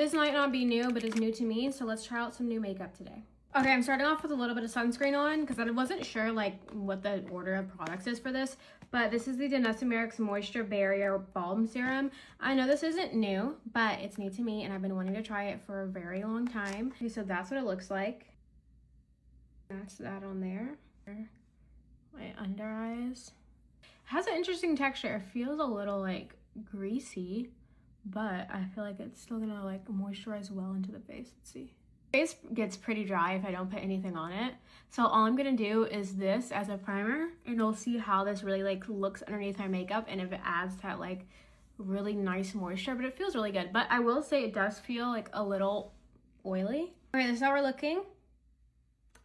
This might not be new, but it's new to me, so let's try out some new makeup today. Okay, I'm starting off with a little bit of sunscreen on because I wasn't sure like what the order of products is for this, but this is the Denusamerics Moisture Barrier Balm Serum. I know this isn't new, but it's new to me and I've been wanting to try it for a very long time. Okay, so that's what it looks like. That's that on there. My under eyes. It has an interesting texture. It feels a little like greasy, but I feel like it's still gonna like moisturize well into the face. Let's see. Face gets pretty dry if I don't put anything on it, so all I'm gonna do is this as a primer, and we'll see how this really like looks underneath my makeup and if it adds that like really nice moisture. But it feels really good, but I will say it does feel like a little oily. All right, this is how we're looking.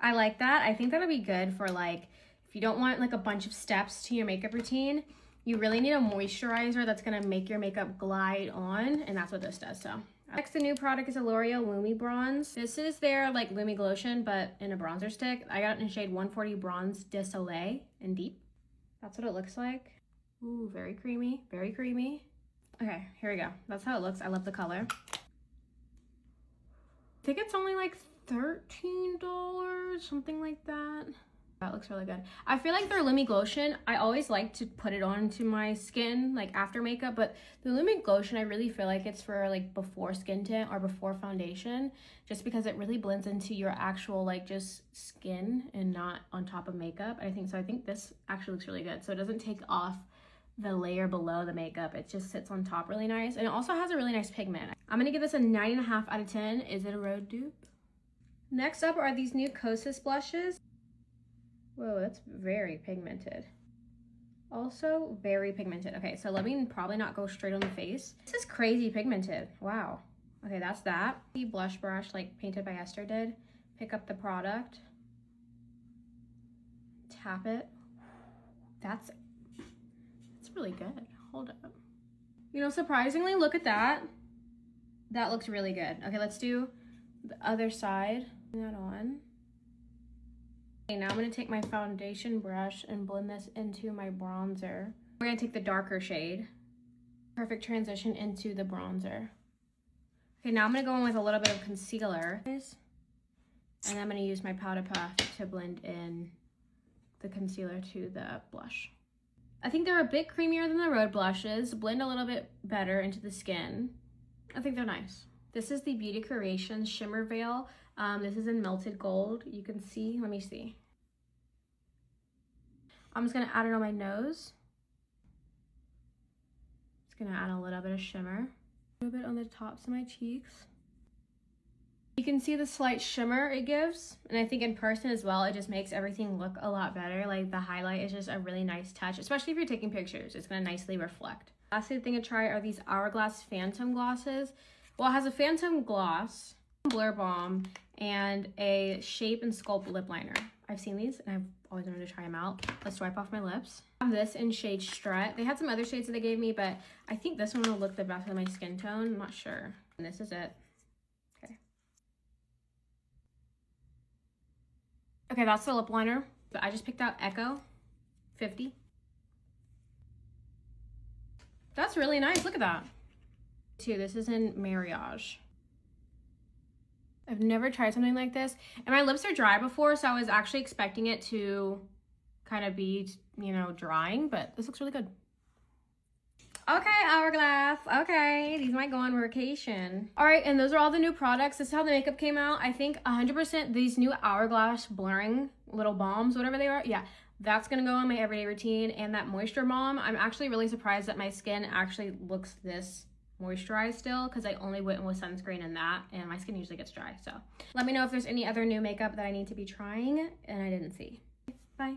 I like that. I think that'll be good for like if you don't want like a bunch of steps to your makeup routine. You really need a moisturizer that's gonna make your makeup glide on, and that's what this does. So next, the new product is a L'Oreal Lumi Bronze. This is their like Lumi Glotion, but in a bronzer stick. I got it in shade 140 Bronze de Soleil in Deep. That's what it looks like. Ooh, very creamy, very creamy. Okay, here we go. That's how it looks. I love the color. I think it's only like $13, something like that. That looks really good. I feel like their Lumi Glotion, I always like to put it onto my skin like after makeup, but the Lumi Glotion, I really feel like it's for like before skin tint or before foundation, just because it really blends into your actual like just skin and not on top of makeup. I think this actually looks really good. So it doesn't take off the layer below the makeup. It just sits on top really nice. And it also has a really nice pigment. I'm gonna give this a 9.5 out of 10. Is it a road dupe? Next up are these new Kosas blushes. Whoa, that's very pigmented. Also very pigmented. Okay, so let me probably not go straight on the face. This is crazy pigmented. Wow. Okay, that's that. The blush brush like Painted by Esther did. Pick up the product. Tap it. That's really good. Hold up. You know, surprisingly, look at that. That looks really good. Okay, let's do the other side. Put that on. Okay, now I'm going to take my foundation brush and blend this into my bronzer. We're going to take the darker shade. Perfect transition into the bronzer. Okay, now I'm going to go in with a little bit of concealer. And I'm going to use my powder puff to blend in the concealer to the blush. I think they're a bit creamier than the Road blushes. Blend a little bit better into the skin. I think they're nice. This is the Beauty Creations Shimmer Veil. This is in Melted Gold. You can see, let me see. I'm just gonna add it on my nose. Just gonna add a little bit of shimmer. A little bit on the tops of my cheeks. You can see the slight shimmer it gives. And I think in person as well, it just makes everything look a lot better. Like the highlight is just a really nice touch, especially if you're taking pictures. It's gonna nicely reflect. Last thing to try are these Hourglass Phantom glosses. Well, it has a Phantom gloss, Blur Balm, and a Shape and Sculpt lip liner. I've seen these and I've always wanted to try them out. Let's wipe off my lips. I have this in shade Strut. They had some other shades that they gave me, but I think this one will look the best with my skin tone. I'm not sure. And this is it. Okay. Okay, that's the lip liner. But I just picked out Echo 50. That's really nice. Look at that. This is in Marriage. I've never tried something like this, and my lips are dry before, so I was actually expecting it to kind of be, you know, drying, but this looks really good. Okay, Hourglass. Okay, these might go on vacation. All right, and those are all the new products. This is how the makeup came out. I think 100% these new Hourglass blurring little balms, whatever they are, yeah, that's gonna go on my everyday routine. And that moisture balm, I'm actually really surprised that my skin actually looks this moisturized still, because I only went with sunscreen and that, and my skin usually gets dry. So let me know if there's any other new makeup that I need to be trying and I didn't see. Bye.